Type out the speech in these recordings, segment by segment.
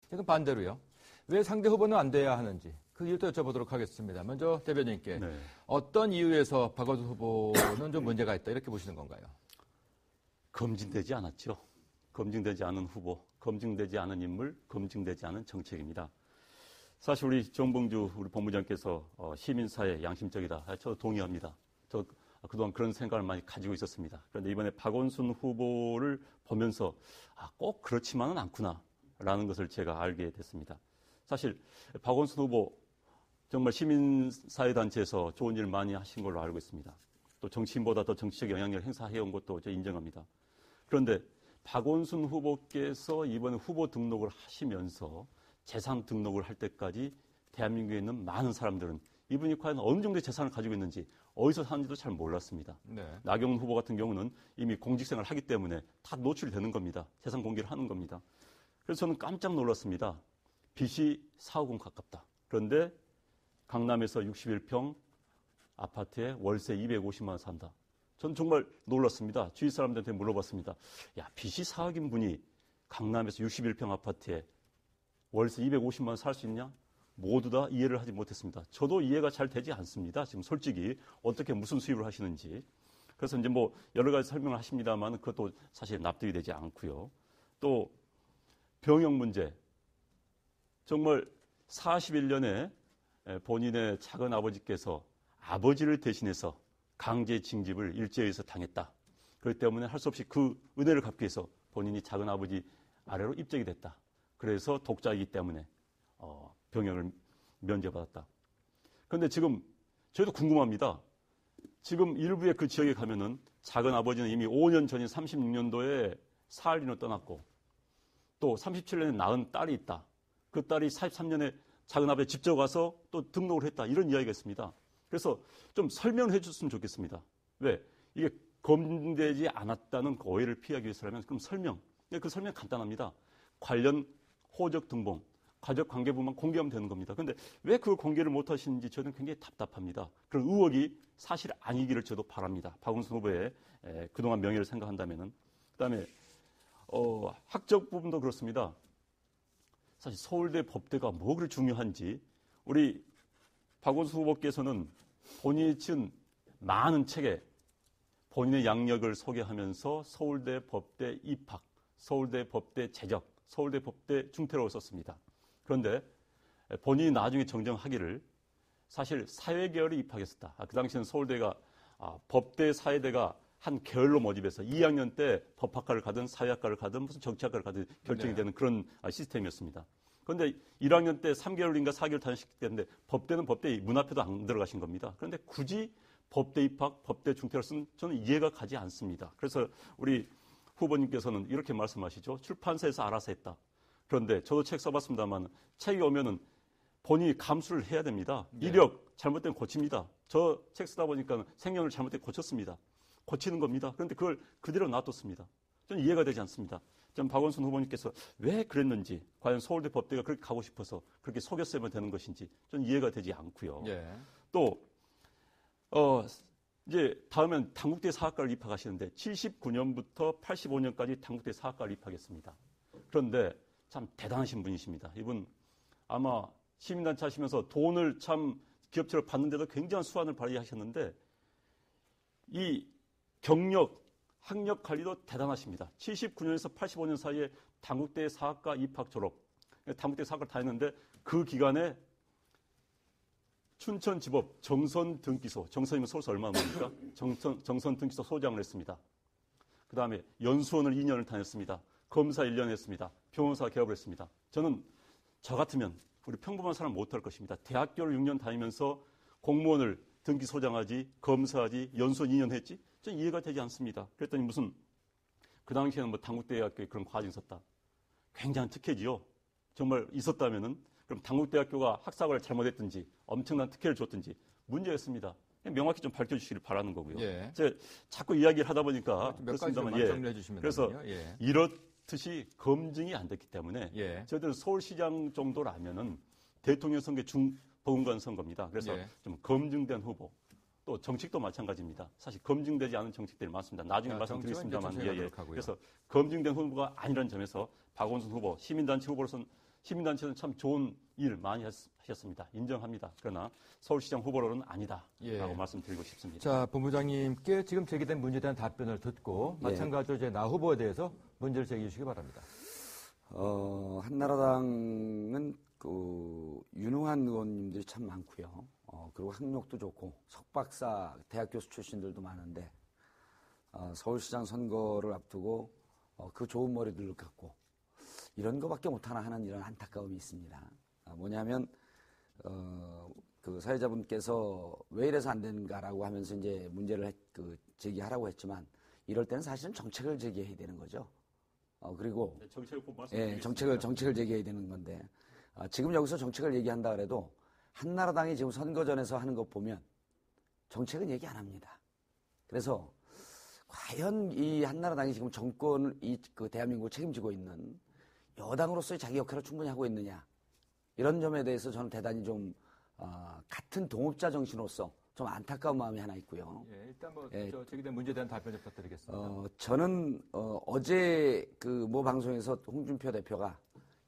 지금 반대로요. 왜 상대 후보는 안 돼야 하는지 그 이유도 여쭤보도록 하겠습니다. 먼저 대변인께 네. 어떤 이유에서 박원순 후보는 좀 문제가 있다 이렇게 보시는 건가요? 검증되지 않았죠. 검증되지 않은 후보, 검증되지 않은 인물, 검증되지 않은 정책입니다. 사실 우리 정봉주 우리 본부장께서 시민사회 양심적이다. 저도 동의합니다. 저 그동안 그런 생각을 많이 가지고 있었습니다. 그런데 이번에 박원순 후보를 보면서 꼭 그렇지만은 않구나라는 것을 제가 알게 됐습니다. 사실 박원순 후보 정말 시민사회단체에서 좋은 일 많이 하신 걸로 알고 있습니다. 또 정치인보다 더 정치적 영향력을 행사해온 것도 저 인정합니다. 그런데 박원순 후보께서 이번에 후보 등록을 하시면서 재산 등록을 할 때까지 대한민국에 있는 많은 사람들은 이분이 과연 어느 정도의 재산을 가지고 있는지 어디서 사는지도 잘 몰랐습니다. 네. 나경원 후보 같은 경우는 이미 공직생활을 하기 때문에 다 노출이 되는 겁니다. 재산 공개를 하는 겁니다. 그래서 저는 깜짝 놀랐습니다. 빚이 4억 원 가깝다. 그런데 강남에서 61평 아파트에 월세 250만 원 산다. 전 정말 놀랐습니다. 주위 사람들한테 물어봤습니다. 야, 빚이 4억인 분이 강남에서 61평 아파트에 월세 250만 원 살 수 있냐? 모두 다 이해를 하지 못했습니다. 저도 이해가 잘 되지 않습니다. 지금 솔직히 어떻게 무슨 수입을 하시는지. 그래서 이제 뭐 여러 가지 설명을 하십니다만 그것도 사실 납득이 되지 않고요. 또 병역 문제. 정말 41년에 본인의 작은 아버지께서 아버지를 대신해서 강제 징집을 일제에서 당했다. 그렇기 때문에 할 수 없이 그 은혜를 갚기 위해서 본인이 작은 아버지 아래로 입적이 됐다. 그래서 독자이기 때문에 병역을 면제받았다. 그런데 지금 저희도 궁금합니다. 지금 일부의 그 지역에 가면은 작은 아버지는 이미 5년 전인 36년도에 사할린을 떠났고 또 37년에 낳은 딸이 있다. 그 딸이 43년에 작은 아버지 직접 와서 또 등록을 했다. 이런 이야기가 있습니다. 그래서 좀 설명을 해 줬으면 좋겠습니다. 왜? 이게 검증되지 않았다는 그 오해를 피하기 위해서라면 그럼 설명. 그 설명 간단합니다. 관련 호적 등본, 가족 관계부만 공개하면 되는 겁니다. 그런데 왜 그걸 공개를 못 하시는지 저는 굉장히 답답합니다. 그런 의혹이 사실 아니기를 저도 바랍니다. 박원순 후보의 그동안 명예를 생각한다면은. 그다음에 학적 부분도 그렇습니다. 사실 서울대 법대가 뭐 그리 중요한지 우리 박원순 후보께서는 본인이 쓴 많은 책에 본인의 양력을 소개하면서 서울대 법대 입학, 서울대 법대 재적, 서울대 법대 중퇴라고 썼습니다. 그런데 본인이 나중에 정정하기를 사실 사회계열에 입학했었다. 그 당시에는 서울대가 법대 사회대가 한 계열로 모집해서 2학년 때 법학과를 가든 사회학과를 가든 무슨 정치학과를 가든 결정이 되는 그런 시스템이었습니다. 그런데 1학년 때 3개월인가 4개월 다니셨기 때문에 법대는 법대 문 앞에도 안 들어가신 겁니다. 그런데 굳이 법대 입학, 법대 중퇴를 쓴 저는 이해가 가지 않습니다. 그래서 우리 후보님께서는 이렇게 말씀하시죠. 출판사에서 알아서 했다. 그런데 저도 책 써봤습니다만 책이 오면은 본인이 감수를 해야 됩니다. 네. 이력 잘못되면 고칩니다. 저 책 쓰다 보니까 생년을 잘못되면 고쳤습니다. 고치는 겁니다. 그런데 그걸 그대로 놔뒀습니다. 저는 이해가 되지 않습니다. 전 박원순 후보님께서 왜 그랬는지, 과연 서울대 법대가 그렇게 가고 싶어서 그렇게 속였으면 되는 것인지 저는 이해가 되지 않고요. 예. 또 이제 다음엔 단국대 사학과를 입학하시는데 79년부터 85년까지 단국대 사학과를 입학했습니다. 그런데 참 대단하신 분이십니다. 이분 아마 시민단체 하시면서 돈을 참 기업체로 받는데도 굉장한 수완을 발휘하셨는데 이 경력, 학력 관리도 대단하십니다. 79년에서 85년 사이에 단국대 사학과 입학 졸업, 단국대 사학과를 다녔는데 그 기간에 춘천지법 정선 등기소, 정선이면 서울서 얼마나 뭡니까? 정선 등기소 소장을 했습니다. 그 다음에 연수원을 2년을 다녔습니다. 검사 1년 했습니다. 변호사 개업을 했습니다. 저는 저 같으면 우리 평범한 사람 못할 것입니다. 대학교를 6년 다니면서 공무원을 등기소장하지, 검사하지, 연수원 2년 했지? 전 이해가 되지 않습니다. 그랬더니 무슨 그 당시에는 뭐 단국대학교에 그런 과정이 있었다. 굉장한 특혜지요. 정말 있었다면은 그럼 단국대학교가 학사과를 잘못했든지 엄청난 특혜를 줬든지 문제였습니다. 명확히 좀 밝혀주시길 바라는 거고요. 예. 제가 자꾸 이야기를 하다 보니까 몇 가지 좀 정리해 주시면 그래서 예. 이렇듯이 검증이 안 됐기 때문에 예. 저희들은 서울시장 정도라면은 대통령 선거 중보훈관 선거입니다. 그래서 예. 좀 검증된 후보. 또 정책도 마찬가지입니다. 사실 검증되지 않은 정책들이 많습니다. 나중에 말씀드리겠습니다만. 예. 그래서 검증된 후보가 아니라는 점에서 박원순 후보, 시민단체 후보로서는 시민단체는 참 좋은 일 많이 하셨습니다. 인정합니다. 그러나 서울시장 후보로는 아니다라고 예. 말씀드리고 싶습니다. 자, 본부장님께 지금 제기된 문제에 대한 답변을 듣고 예. 마찬가지로 이제 나 후보에 대해서 문제를 제기해 주시기 바랍니다. 한나라당은 유능한 의원님들이 참 많고요. 그리고 학력도 좋고 석박사 대학 교수 출신들도 많은데 서울시장 선거를 앞두고 그 좋은 머리들을 갖고 이런 거밖에 못하나 하는 이런 안타까움이 있습니다. 뭐냐면 그 사회자분께서 왜 이래서 안 되는가라고 하면서 이제 문제를 제기하라고 했지만 이럴 때는 사실은 정책을 제기해야 되는 거죠. 그리고 네, 정책을 꼭 말씀드리겠습니다. 정책을 제기해야 되는 건데 지금 여기서 정책을 얘기한다 그래도 한나라당이 지금 선거전에서 하는 것 보면 정책은 얘기 안 합니다. 그래서 과연 이 한나라당이 지금 정권을 그 대한민국을 책임지고 있는 여당으로서의 자기 역할을 충분히 하고 있느냐 이런 점에 대해서 저는 대단히 좀 같은 동업자 정신으로서 좀 안타까운 마음이 하나 있고요. 예, 일단 제기된 문제에 대한 답변 좀 부탁드리겠습니다. 저는 어제 그 모 방송에서 홍준표 대표가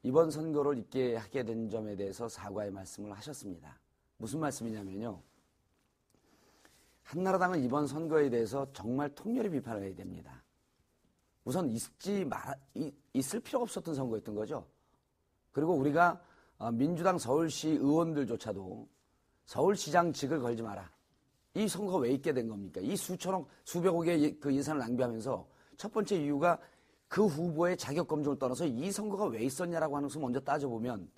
이번 선거를 있게 하게 된 점에 대해서 사과의 말씀을 하셨습니다. 무슨 말씀이냐면요. 한나라당은 이번 선거에 대해서 정말 통렬히 비판을 해야 됩니다. 우선 있을 필요가 없었던 선거였던 거죠. 그리고 우리가 민주당 서울시 의원들조차도 서울시장직을 걸지 마라. 이 선거가 왜 있게 된 겁니까? 이 수백억의 그 예산을 낭비하면서 첫 번째 이유가 그 후보의 자격 검증을 떠나서 이 선거가 왜 있었냐라고 하는 것을 먼저 따져보면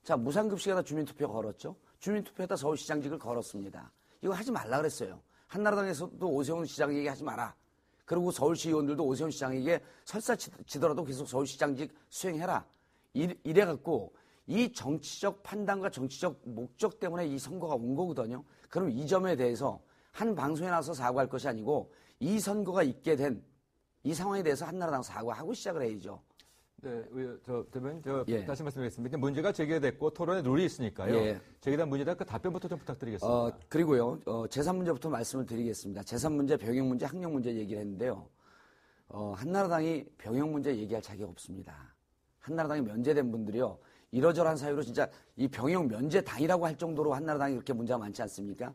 자, 무상급식에다 주민투표 걸었죠. 주민투표에다 서울시장직을 걸었습니다. 이거 하지 말라 그랬어요. 한나라당에서도 오세훈 시장에게 하지 마라. 그리고 서울시 의원들도 오세훈 시장에게 설사 지더라도 계속 서울시장직 수행해라. 이래갖고 이 정치적 판단과 정치적 목적 때문에 이 선거가 온 거거든요. 그럼 이 점에 대해서 한 방송에 나와서 사과할 것이 아니고 이 선거가 있게 된 이 상황에 대해서 한나라당 사과하고 시작을 해야죠. 네, 대변인, 예. 다시 말씀드리겠습니다. 문제가 제기됐고 토론에 룰이 있으니까요. 예. 제기된 문제에 대한 그 답변부터 좀 부탁드리겠습니다. 그리고요, 제3문제부터 말씀을 드리겠습니다. 제3문제, 병역문제, 학력문제 얘기를 했는데요. 한나라당이 병역문제 얘기할 자격 없습니다. 한나라당이 면제된 분들이요. 이러저러한 사유로 진짜 이 병역 면제당이라고 할 정도로 한나라당이 그렇게 문제가 많지 않습니까?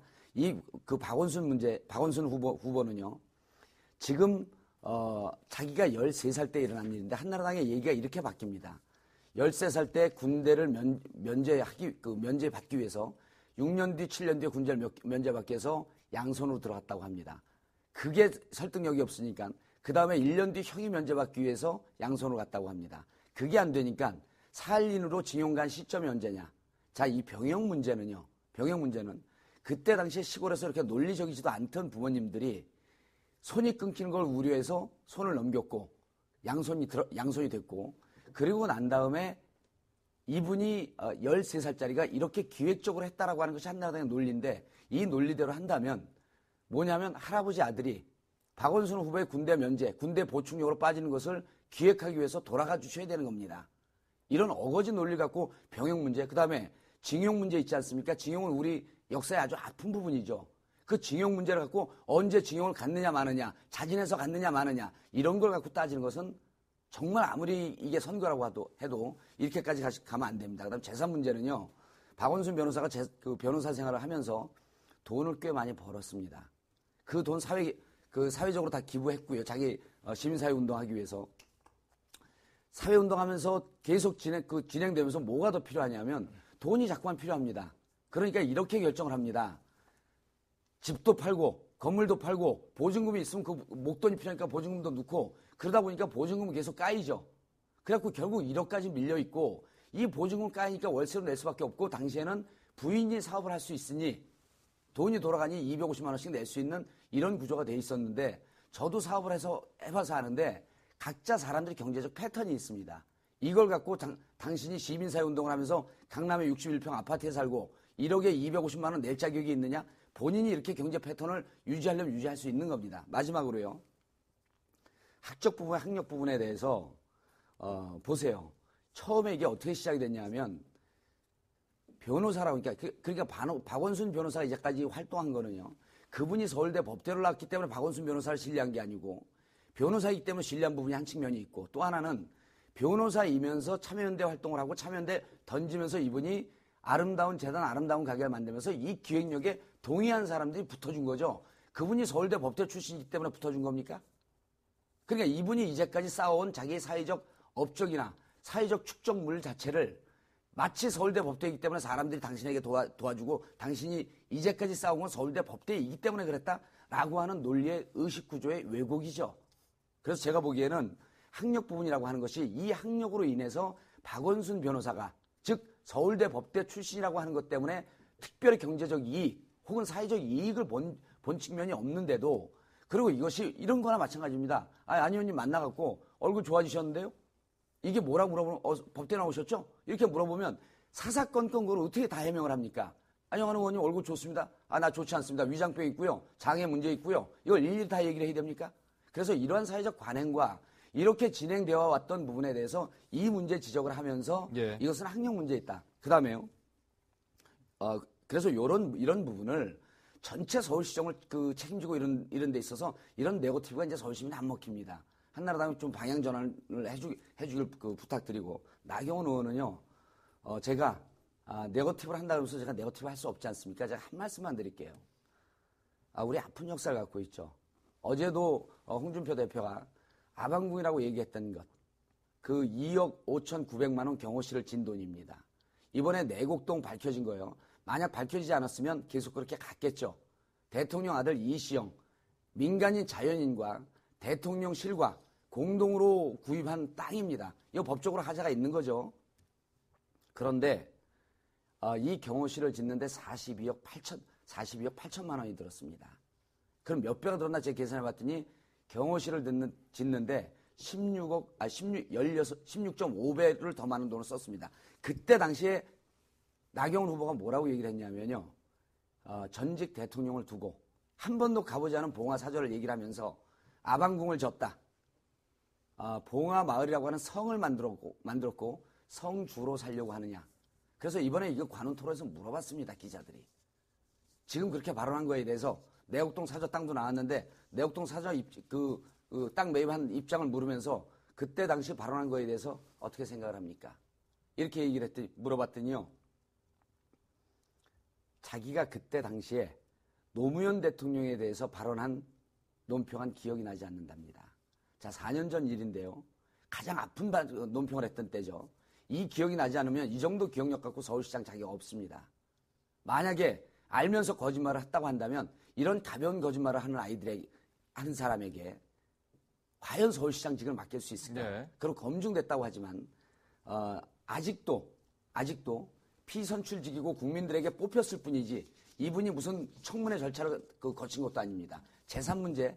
박원순 후보는요. 지금 자기가 13살 때 일어난 일인데 한나라당의 얘기가 이렇게 바뀝니다. 13살 때 군대를 면제받기 위해서 6년 뒤, 7년 뒤에 군대를 면제받기 위해서 양손으로 들어갔다고 합니다. 그게 설득력이 없으니까 그 다음에 1년 뒤 형이 면제받기 위해서 양손으로 갔다고 합니다. 그게 안 되니까 사할린으로 징용 간 시점이 언제냐. 자, 이 병역 문제는 그때 당시에 시골에서 이렇게 논리적이지도 않던 부모님들이 손이 끊기는 걸 우려해서 손을 넘겼고 양손이 됐고 그리고 난 다음에 이분이 13살짜리가 이렇게 기획적으로 했다라고 하는 것이 한나라당의 논리인데 이 논리대로 한다면 뭐냐면 할아버지 아들이 박원순 후보의 군대 면제, 군대 보충력으로 빠지는 것을 기획하기 위해서 돌아가 주셔야 되는 겁니다. 이런 어거지 논리를 갖고 병역 문제, 그 다음에 징용 문제 있지 않습니까? 징용은 우리 역사의 아주 아픈 부분이죠. 그 징용 문제를 갖고 언제 징용을 갔느냐 마느냐, 자진해서 갔느냐 마느냐 이런 걸 갖고 따지는 것은 정말 아무리 이게 선거라고 해도 이렇게까지 가면 안 됩니다. 그다음 제3 문제는요. 박원순 변호사가 그 변호사 생활을 하면서 돈을 꽤 많이 벌었습니다. 그 돈 사회적으로 다 기부했고요. 자기 시민사회 운동하기 위해서. 사회운동하면서 계속 진행되면서 뭐가 더 필요하냐면 돈이 자꾸만 필요합니다. 그러니까 이렇게 결정을 합니다. 집도 팔고 건물도 팔고 보증금이 있으면 그 목돈이 필요하니까 보증금도 넣고 그러다 보니까 보증금은 계속 까이죠. 그래갖고 결국 1억까지 밀려있고 이 보증금 까이니까 월세로 낼 수밖에 없고 당시에는 부인이 사업을 할 수 있으니 돈이 돌아가니 250만 원씩 낼 수 있는 이런 구조가 돼 있었는데 저도 사업을 해봐서 아는데 각자 사람들이 경제적 패턴이 있습니다. 이걸 갖고 당신이 시민사회 운동을 하면서 강남에 61평 아파트에 살고 1억에 250만 원 낼 자격이 있느냐? 본인이 이렇게 경제 패턴을 유지하려면 유지할 수 있는 겁니다. 마지막으로요. 학적 부분, 학력 부분에 대해서 보세요. 처음에 이게 어떻게 시작이 됐냐면 변호사라고 그러니까 박원순 변호사가 이제까지 활동한 거는요. 그분이 서울대 법대를 나왔기 때문에 박원순 변호사를 신뢰한 게 아니고 변호사이기 때문에 신뢰한 부분이 한 측면이 있고 또 하나는 변호사이면서 참여연대 활동을 하고 참여연대 던지면서 이분이 아름다운 재단, 아름다운 가게를 만들면서 이 기획력에 동의한 사람들이 붙어준 거죠. 그분이 서울대 법대 출신이기 때문에 붙어준 겁니까? 그러니까 이분이 이제까지 쌓아온 자기의 사회적 업적이나 사회적 축적물 자체를 마치 서울대 법대이기 때문에 사람들이 당신에게 도와주고 당신이 이제까지 쌓아온 건 서울대 법대이기 때문에 그랬다라고 하는 논리의 의식구조의 왜곡이죠. 그래서 제가 보기에는 학력 부분이라고 하는 것이 이 학력으로 인해서 박원순 변호사가 즉 서울대 법대 출신이라고 하는 것 때문에 특별히 경제적 이익 혹은 사회적 이익을 본 측면이 없는데도 그리고 이것이 이런 거나 마찬가지입니다. 안 의원님 만나갖고 얼굴 좋아지셨는데요? 이게 뭐라고 물어보면 법대 나오셨죠? 이렇게 물어보면 사사건건 그걸 어떻게 다 해명을 합니까? 안녕하는 의원님 얼굴 좋습니다. 나 좋지 않습니다. 위장병 있고요. 장애 문제 있고요. 이걸 일일이 다 얘기를 해야 됩니까? 그래서 이러한 사회적 관행과 이렇게 진행되어 왔던 부분에 대해서 이 문제 지적을 하면서 예. 이것은 학력 문제 있다. 그 다음에요. 그래서 이런 부분을 전체 서울시정을 책임지고 이런 데 있어서 이런 네거티브가 이제 서울시민이 안 먹힙니다. 한나라당은 좀 방향 전환을 해주길 부탁드리고 나경원 의원은요. 제가 네거티브를 한다 그러면서 제가 네거티브 할 수 없지 않습니까? 제가 한 말씀만 드릴게요. 우리 아픈 역사를 갖고 있죠. 어제도 홍준표 대표가 아방궁이라고 얘기했던 것. 그 2억 5,900만 원 경호실을 진 돈입니다. 이번에 내곡동 밝혀진 거예요. 만약 밝혀지지 않았으면 계속 그렇게 갔겠죠. 대통령 아들 이시영, 민간인 자연인과 대통령실과 공동으로 구입한 땅입니다. 이거 법적으로 하자가 있는 거죠. 그런데 이 경호실을 짓는데 42억 8천만 원이 들었습니다. 그럼 몇 배가 들었나 제가 계산해 봤더니 경호실을 짓는데 16.5배를 더 많은 돈을 썼습니다. 그때 당시에 나경원 후보가 뭐라고 얘기를 했냐면요. 전직 대통령을 두고 한 번도 가보지 않은 봉화 사저를 얘기를 하면서 아방궁을 졌다. 봉화 마을이라고 하는 성을 만들었고 성주로 살려고 하느냐. 그래서 이번에 이거 관훈 토론에서 물어봤습니다. 기자들이. 지금 그렇게 발언한 거에 대해서 내곡동 사저 땅도 나왔는데 내곡동 사저 땅 매입한 입장을 물으면서 그때 당시 발언한 거에 대해서 어떻게 생각을 합니까? 이렇게 얘기를 물어봤더니요. 자기가 그때 당시에 노무현 대통령에 대해서 발언한 논평한 기억이 나지 않는답니다. 자, 4년 전 일인데요. 가장 아픈 논평을 했던 때죠. 이 기억이 나지 않으면 이 정도 기억력 갖고 서울시장 자격 없습니다. 만약에 알면서 거짓말을 했다고 한다면 이런 가벼운 거짓말을 하는 사람에게 과연 서울시장직을 맡길 수 있을까? 네. 그리고 검증됐다고 하지만 아직도 피선출직이고 국민들에게 뽑혔을 뿐이지 이분이 무슨 청문회 절차를 거친 것도 아닙니다. 재산 문제,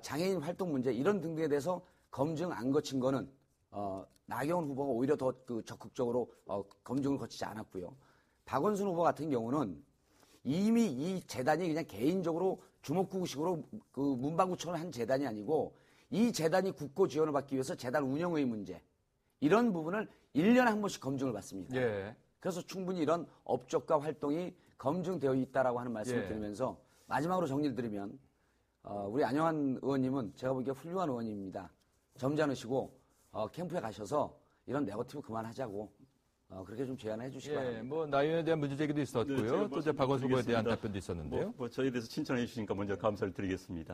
장애인 활동 문제 이런 등등에 대해서 검증 안 거친 거는 나경원 후보가 오히려 더 적극적으로 검증을 거치지 않았고요. 박원순 후보 같은 경우는 이미 이 재단이 그냥 개인적으로 주먹구구식으로 문방구처럼 한 재단이 아니고 이 재단이 국고 지원을 받기 위해서 재단 운영의 문제 이런 부분을 1년에 한 번씩 검증을 받습니다. 예. 그래서 충분히 이런 업적과 활동이 검증되어 있다라고 하는 말씀을 드리면서 마지막으로 정리를 드리면 우리 안영환 의원님은 제가 보기에 훌륭한 의원입니다. 점잖으시고 캠프에 가셔서 이런 네거티브 그만하자고 그렇게 좀 제안을 해주시기 바랍니다. 뭐 나이에 대한 문제 제기도 있었고요. 네, 또 이제 박원순 후보에 대한 말씀드리겠습니다. 답변도 있었는데요. 저희에 대해서 칭찬해 주시니까 먼저 감사를 드리겠습니다.